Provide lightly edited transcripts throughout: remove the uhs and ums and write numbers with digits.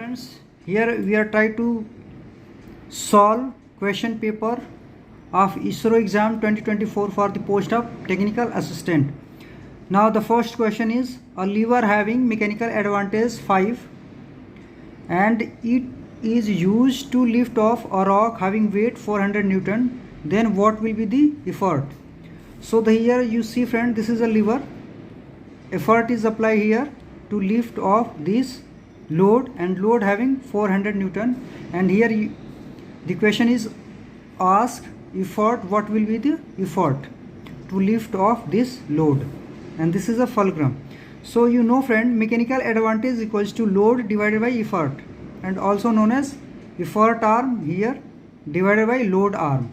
Friends, here we are trying to solve question paper of ISRO exam 2024 for the post of technical assistant. Now the first question is a lever having mechanical advantage 5 and it is used to lift off a rock having weight 400 Newton, then what will be the effort? So here you see friend, this is a lever. Effort is applied here to lift off this load and load having 400 Newton, and here the question is asked effort, what will be the effort to lift off this load, and this is a fulcrum. So you know friend, mechanical advantage equals to load divided by effort, and also known as effort arm here divided by load arm.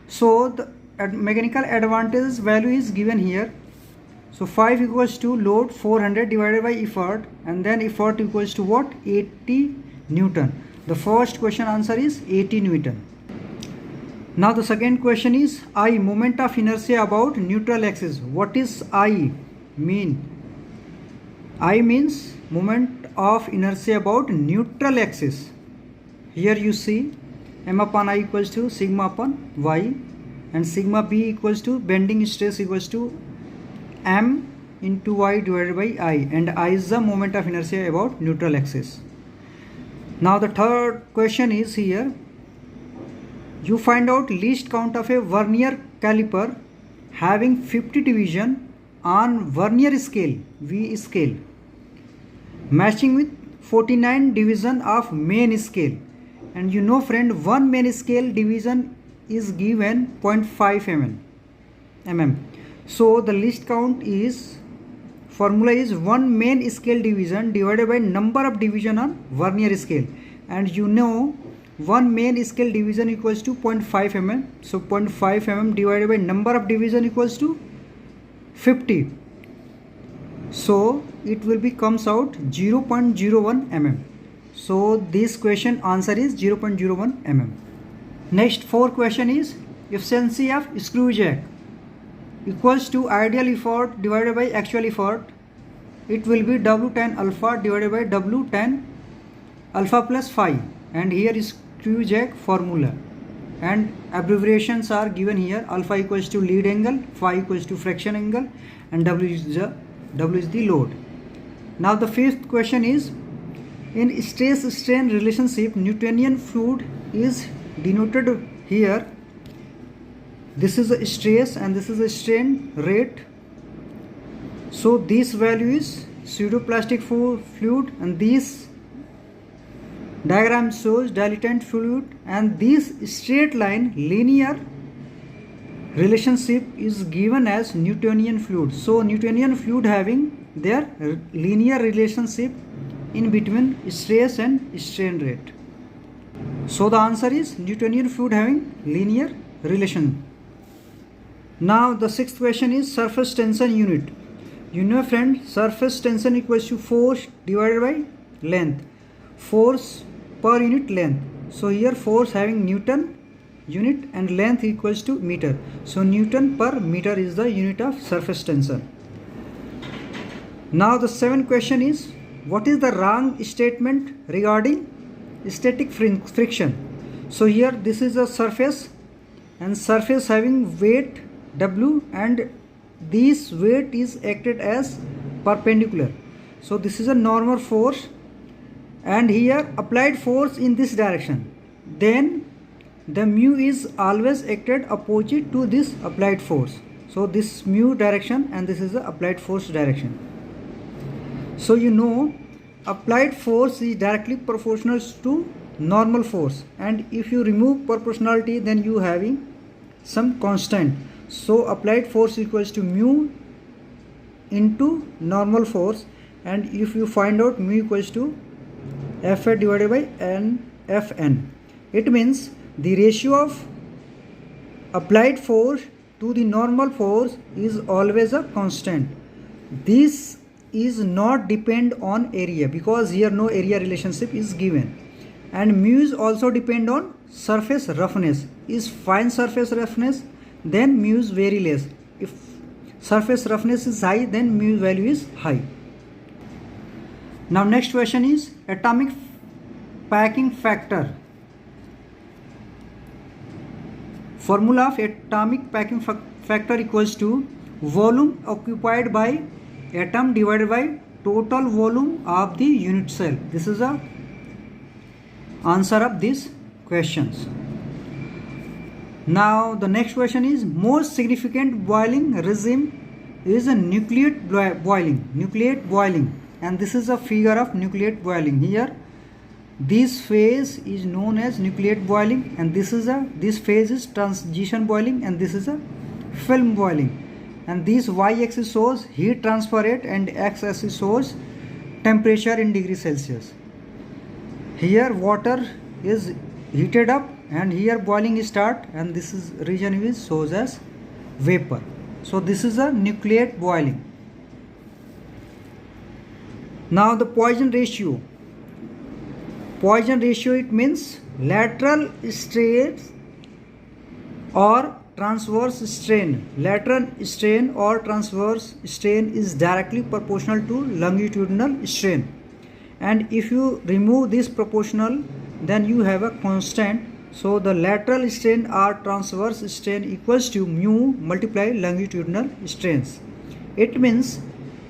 So the mechanical advantage value is given here. So 5 equals to load 400 divided by effort, and then effort equals to what? 80 Newton. The first question answer is 80 Newton. Now the second question is I, moment of inertia about neutral axis. What is I mean? I means moment of inertia about neutral axis. Here you see m upon I equals to sigma upon y, and sigma b equals to bending stress equals to m into y divided by I, and I is the moment of inertia about neutral axis. Now the third question is here, you find out least count of a vernier caliper having 50 division on vernier scale, V scale, matching with 49 division of main scale. And you know friend, one main scale division is given 0.5 mm. So the least count is, formula is one main scale division divided by number of division on vernier scale, and you know one main scale division equals to 0.5 mm. So 0.5 mm divided by number of division equals to 50. So it will be comes out 0.01 mm. So this question answer is 0.01 mm. Next fourth question is efficiency of screw jack equals to ideal effort divided by actual effort. It will be W tan alpha divided by W tan alpha plus phi, and here is screw jack formula, and abbreviations are given here. Alpha equals to lead angle, phi equals to friction angle, and W is the load. Now the fifth question is in stress strain relationship, Newtonian fluid is denoted here. This is a stress and this is a strain rate. So this value is pseudoplastic fluid, and this diagram shows dilatant fluid, and this straight line linear relationship is given as Newtonian fluid. So Newtonian fluid having their linear relationship in between stress and strain rate. So the answer is Newtonian fluid having linear relation. Now the sixth question is surface tension unit. You know friend, surface tension equals to force divided by length, force per unit length. So here force having Newton unit and length equals to meter. So Newton per meter is the unit of surface tension. Now the seventh question is, what is the wrong statement regarding static friction? So here this is a surface, and surface having weight W, and this weight is acted as perpendicular. So this is a normal force, and here applied force in this direction, then the mu is always acted opposite to this applied force. So this mu direction and this is the applied force direction. So you know applied force is directly proportional to normal force, and if you remove proportionality then you having some constant. So applied force equals to mu into normal force, and if you find out mu equals to Fa divided by Fn, it means the ratio of applied force to the normal force is always a constant. This is not depend on area, because here no area relationship is given, and mu is also depend on surface roughness. Is fine surface roughness, then mu is very less. If surface roughness is high, then mu value is high. Now next question is atomic packing factor. Formula of atomic packing factor equals to volume occupied by atom divided by total volume of the unit cell. This is the answer of these questions. Now the next question is, most significant boiling regime is a nucleate boiling, and this is a figure of nucleate boiling. Here this phase is known as nucleate boiling, and this phase is transition boiling, and this is a film boiling. And this y-axis shows heat transfer rate and x-axis shows temperature in degree Celsius. Here water is heated up and here boiling is start, and this is region is shows as vapor. So this is a nucleate boiling. Now the Poisson ratio. Poisson ratio, it means lateral strain or transverse strain. Lateral strain or transverse strain is directly proportional to longitudinal strain, and if you remove this proportional, then you have a constant. So the lateral strain or transverse strain equals to mu multiply longitudinal strains. It means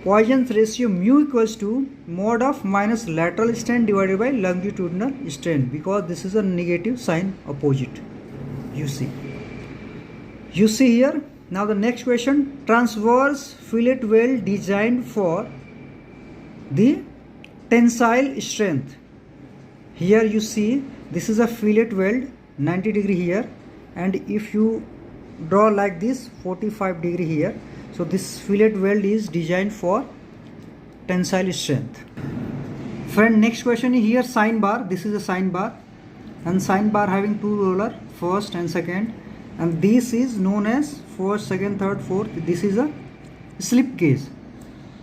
Poisson's ratio mu equals to mod of minus lateral strain divided by longitudinal strain, because this is a negative sign opposite. You see here. Now the next question, transverse fillet weld designed for the tensile strength. Here you see this is a fillet weld 90 degree here, and if you draw like this 45 degree here, so this fillet weld is designed for tensile strength. Friend, next question is here sine bar. This is a sine bar, and sine bar having two roller, first and second, and this is known as first, second, third, fourth. This is a slip gauge.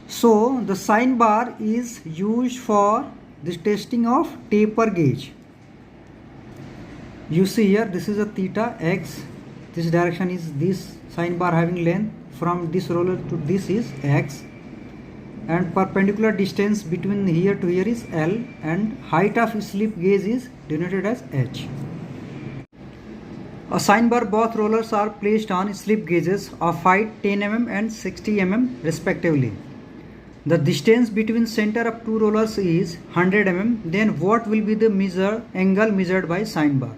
So the sine bar is used for the testing of taper gauge. You see here, this is a theta x, this direction is this sine bar having length from this roller to this is x, and perpendicular distance between here to here is L, and height of slip gauge is denoted as h. A sine bar, both rollers are placed on slip gauges of height 10 mm and 60 mm respectively. The distance between center of two rollers is 100 mm. Then what will be the angle measured by sine bar?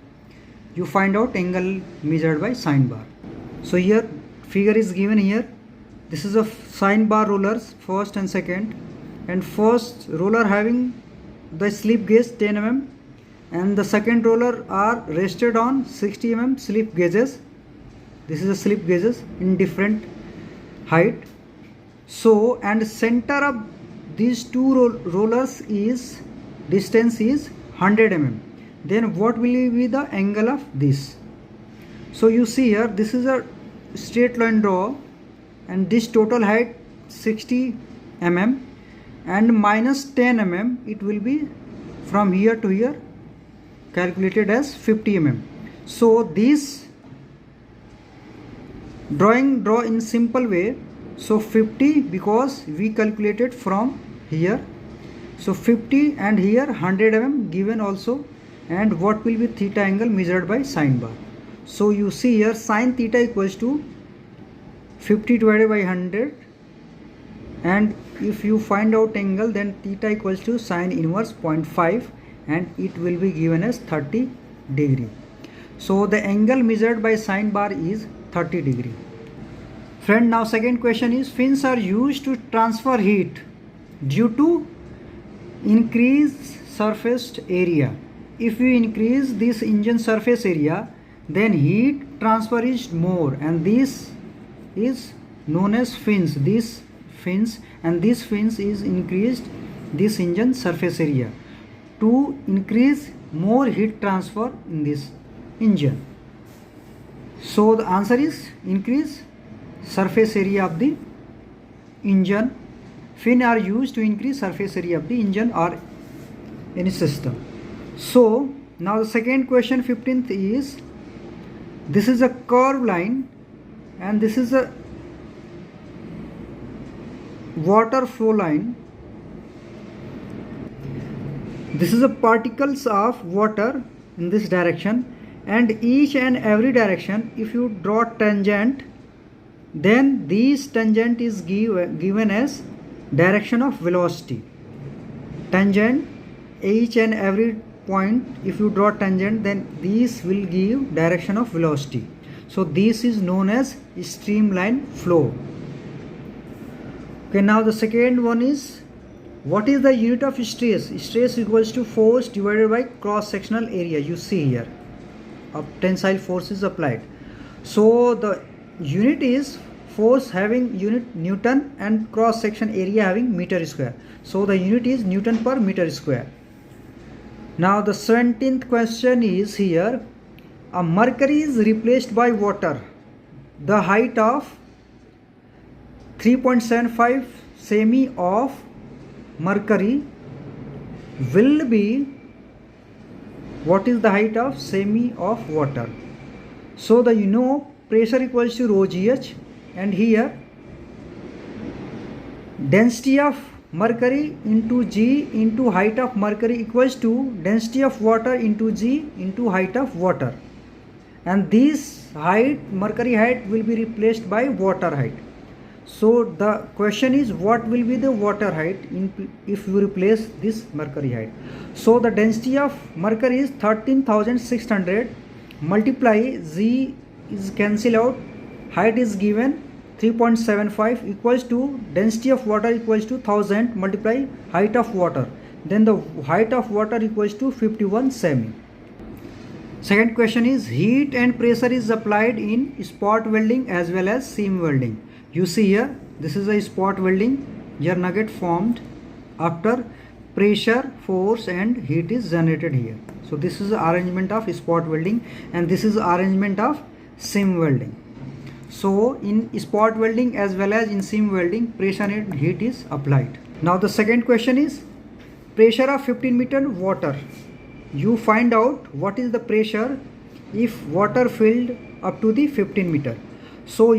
You find out angle measured by sine bar. So here figure is given here. This is a sine bar rollers, first and second, and first roller having the slip gauge 10 mm, and the second roller are rested on 60 mm slip gauges. This is a slip gauges in different height. So, and center of these two rollers is distance is 100 mm. Then what will be the angle of this? So you see here, this is a straight line draw, and this total height 60 mm and minus 10 mm, it will be from here to here calculated as 50 mm. So this draw in simple way. So 50, because we calculated from here, so 50 and here 100 mm given also, and what will be theta angle measured by sine bar. So you see here sine theta equals to 50 divided by 100, and if you find out angle, then theta equals to sine inverse 0.5, and it will be given as 30 degree. So the angle measured by sine bar is 30 degree. Friend, now second question is, fins are used to transfer heat due to increased surface area. If you increase this engine surface area, then heat transfer is more, and this is known as fins. This fins, and this fins is increased this engine surface area to increase more heat transfer in this engine. So the answer is increase surface area of the engine. Fin are used to increase surface area of the engine or any system. So now the second question, 15th, is, this is a curved line and this is a water flow line. this is the particles of water in this direction, and each and every direction if you draw tangent, then this tangent is given as direction of velocity. Tangent, each and every point if you draw tangent, then this will give direction of velocity. So this is known as streamline flow. Okay, now the second one is, what is the unit of stress? Stress equals to force divided by cross sectional area. You see here a tensile force is applied, so the unit is force having unit Newton and cross section area having meter square, so the unit is Newton per meter square. Now the 17th question is here, a mercury is replaced by water. The height of 3.75 semi of mercury will be, what is the height of semi of water? So the pressure equals to rho gh, and here density of mercury into g into height of mercury equals to density of water into g into height of water, and this height, mercury height, will be replaced by water height. So the question is, what will be the water height if you replace this mercury height? So the density of mercury is 13,600, multiply z is cancel out, height is given 3.75 equals to density of water equals to 1000 multiply height of water, then the height of water equals to 51 semi. Second question is, heat and pressure is applied in spot welding as well as seam welding. You see here, this is a spot welding. Here nugget formed after pressure, force and heat is generated here. So this is the arrangement of spot welding, and this is the arrangement of seam welding. So in spot welding as well as in seam welding, pressure and heat is applied. Now the second question is, pressure of 15 meter water. You find out what is the pressure if water filled up to the 15 meter. So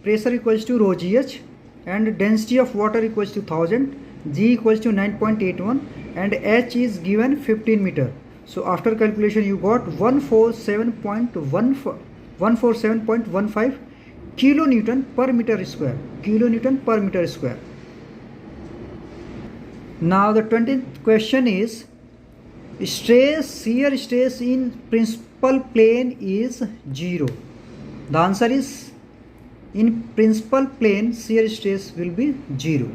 pressure equals to rho gh, and density of water equals to 1000, g equals to 9.81, and h is given 15 meter. So after calculation you got 147.15 kilonewton per meter square. Kilonewton per meter square. Now the 20th question is, stress, shear stress in principal plane is 0. The answer is, in principal plane shear stress will be 0.